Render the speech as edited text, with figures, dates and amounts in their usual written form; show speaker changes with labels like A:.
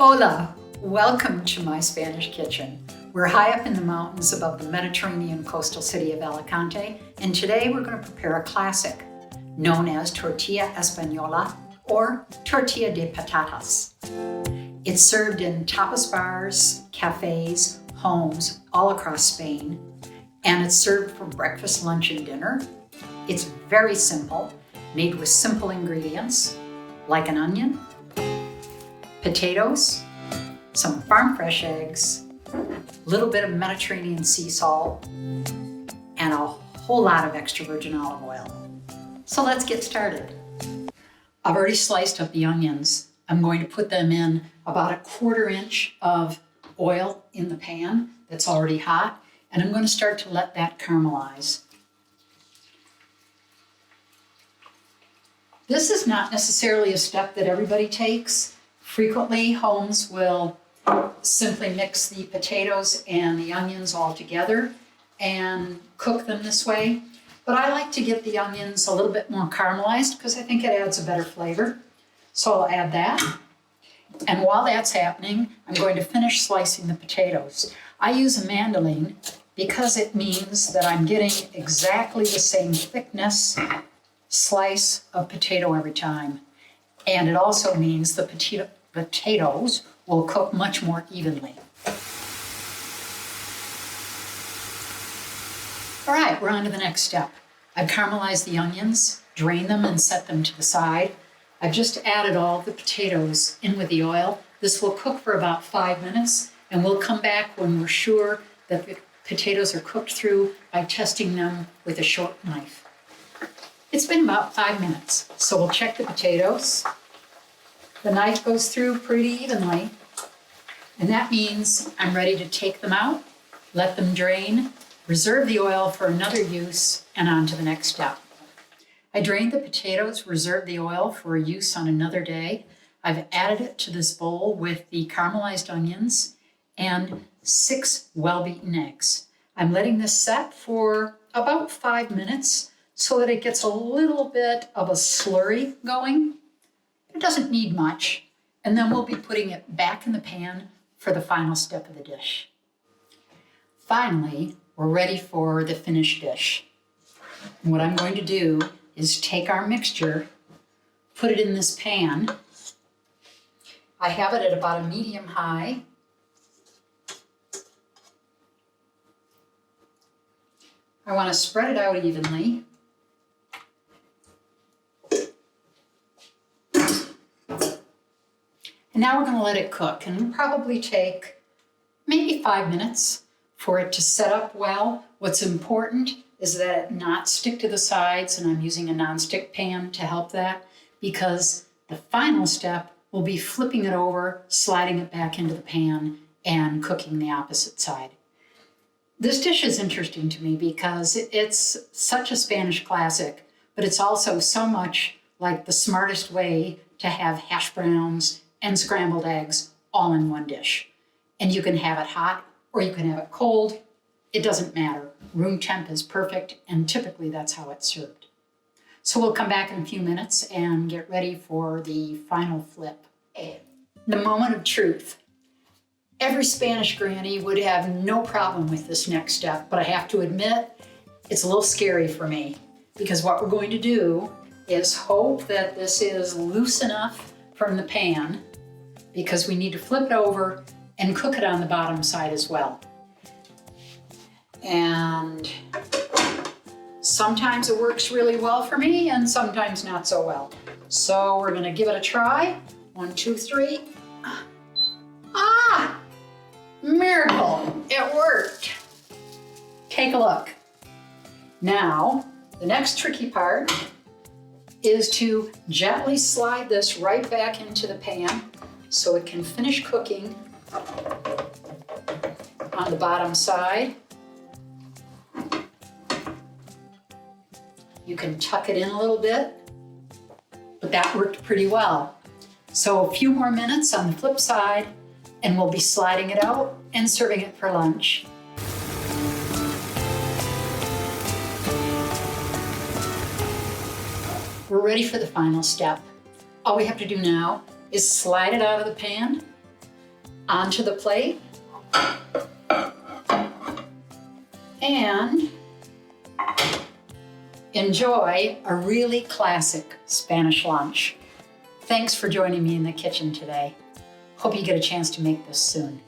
A: Hola! Welcome to my Spanish kitchen. We're high up in the mountains above the Mediterranean coastal city of Alicante, and today we're going to prepare a classic known as Tortilla Espanola or Tortilla de Patatas. It's served in tapas bars, cafes, homes all across Spain, and it's served for breakfast, lunch, and dinner. It's very simple, made with simple ingredients like an onion, potatoes, some farm fresh eggs, a little bit of Mediterranean sea salt, and a whole lot of extra virgin olive oil. So let's get started. I've already sliced up the onions. I'm going to put them in about 1/4 inch of oil in the pan that's already hot, and I'm going to start to let that caramelize. This is not necessarily a step that everybody takes. Frequently, homes will simply mix the potatoes and the onions all together and cook them this way. But I like to get the onions a little bit more caramelized because I think it adds a better flavor. So I'll add that. And while that's happening, I'm going to finish slicing the potatoes. I use a mandolin because it means that I'm getting exactly the same thickness slice of potato every time. And it also means the potatoes will cook much more evenly. All right, we're on to the next step. I've caramelized the onions, drained them, and set them to the side. I've just added all the potatoes in with the oil. This will cook for about 5 minutes, and we'll come back when we're sure that the potatoes are cooked through by testing them with a short knife. It's been about 5 minutes, so we'll check the potatoes. The knife goes through pretty evenly, and that means I'm ready to take them out, let them drain, reserve the oil for another use, and on to the next step. I drained the potatoes, reserved the oil for use on another day. I've added it to this bowl with the caramelized onions and 6 well-beaten eggs. I'm letting this set for about 5 minutes so that it gets a little bit of a slurry going. It doesn't need much, and then we'll be putting it back in the pan for the final step of the dish. Finally, we're ready for the finished dish. And what I'm going to do is take our mixture, put it in this pan. I have it at about a medium high. I want to spread it out evenly. And now we're going to let it cook, and it'll probably take maybe 5 minutes for it to set up well. What's important is that it not stick to the sides, and I'm using a nonstick pan to help that, because the final step will be flipping it over, sliding it back into the pan, and cooking the opposite side. This dish is interesting to me because it's such a Spanish classic, but it's also so much like the smartest way to have hash browns and scrambled eggs all in one dish. And you can have it hot or you can have it cold. It doesn't matter. Room temp is perfect, and typically that's how it's served. So we'll come back in a few minutes and get ready for the final flip. The moment of truth. Every Spanish granny would have no problem with this next step, but I have to admit, it's a little scary for me, because what we're going to do is hope that this is loose enough from the pan, because we need to flip it over and cook it on the bottom side as well. And sometimes it works really well for me and sometimes not so well. So we're gonna give it a try. 1, 2, 3. Ah! Miracle, it worked. Take a look. Now, the next tricky part is to gently slide this right back into the pan so it can finish cooking on the bottom side. You can tuck it in a little bit, but that worked pretty well. So a few more minutes on the flip side, and we'll be sliding it out and serving it for lunch. We're ready for the final step. All we have to do now is slide it out of the pan, onto the plate. And enjoy a really classic Spanish lunch. Thanks for joining me in the kitchen today. Hope you get a chance to make this soon.